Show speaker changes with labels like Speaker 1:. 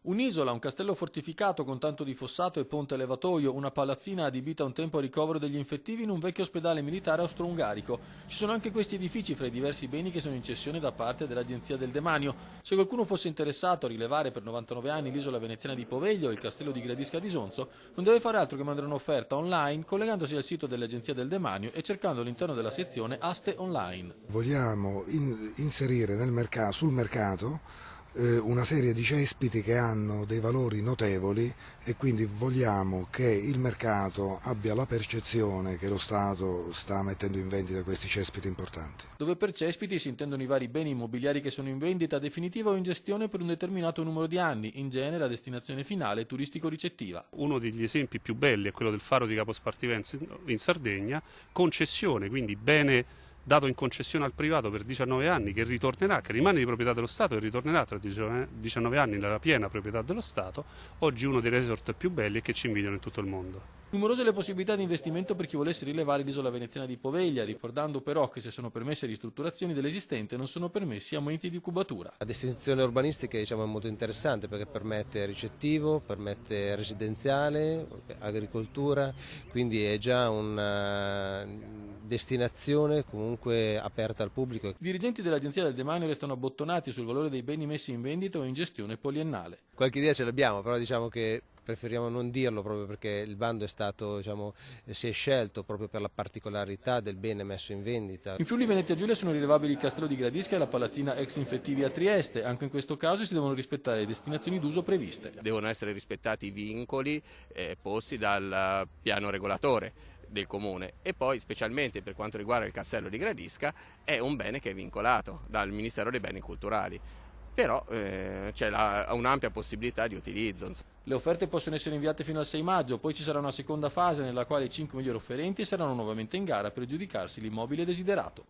Speaker 1: Un'isola, un castello fortificato con tanto di fossato e ponte levatoio, una palazzina adibita un tempo a ricovero degli infettivi in un vecchio ospedale militare austro-ungarico. Ci sono anche questi edifici fra i diversi beni che sono in cessione da parte dell'Agenzia del Demanio. Se qualcuno fosse interessato a rilevare per 99 anni l'isola veneziana di Poveglio e il castello di Gradisca di Sonzo, non deve fare altro che mandare un'offerta online collegandosi al sito dell'Agenzia del Demanio e cercando all'interno della sezione Aste Online.
Speaker 2: Vogliamo inserire sul mercato una serie di cespiti che hanno dei valori notevoli e quindi vogliamo che il mercato abbia la percezione che lo Stato sta mettendo in vendita questi cespiti importanti.
Speaker 1: Dove per cespiti si intendono i vari beni immobiliari che sono in vendita definitiva o in gestione per un determinato numero di anni, in genere a destinazione finale turistico-ricettiva.
Speaker 3: Uno degli esempi più belli è quello del faro di Capospartiva in Sardegna, concessione, quindi bene dato in concessione al privato per 19 anni che ritornerà, che rimane di proprietà dello Stato e ritornerà tra 19 anni nella piena proprietà dello Stato, oggi uno dei resort più belli e che ci invidiano in tutto il mondo.
Speaker 1: Numerose le possibilità di investimento per chi volesse rilevare l'isola veneziana di Poveglia, ricordando però che se sono permesse ristrutturazioni dell'esistente non sono permessi aumenti di cubatura.
Speaker 4: La destinazione urbanistica è molto interessante perché permette ricettivo, permette residenziale, agricoltura, quindi è già una destinazione comunque aperta al pubblico.
Speaker 1: I dirigenti dell'Agenzia del Demanio restano abbottonati sul valore dei beni messi in vendita o in gestione poliennale.
Speaker 4: Qualche idea ce l'abbiamo, però diciamo che preferiamo non dirlo proprio perché il bando è stato, si è scelto proprio per la particolarità del bene messo in vendita.
Speaker 1: In Friuli Venezia Giulia sono rilevabili il castello di Gradisca e la palazzina ex infettivi a Trieste. Anche in questo caso si devono rispettare le destinazioni d'uso previste.
Speaker 5: Devono essere rispettati i vincoli posti dal piano regolatore del comune e poi specialmente per quanto riguarda il castello di Gradisca è un bene che è vincolato dal Ministero dei Beni Culturali. Però c'è un'ampia possibilità di utilizzo.
Speaker 1: Le offerte possono essere inviate fino al 6 maggio, poi ci sarà una seconda fase nella quale i 5 migliori offerenti saranno nuovamente in gara per aggiudicarsi l'immobile desiderato.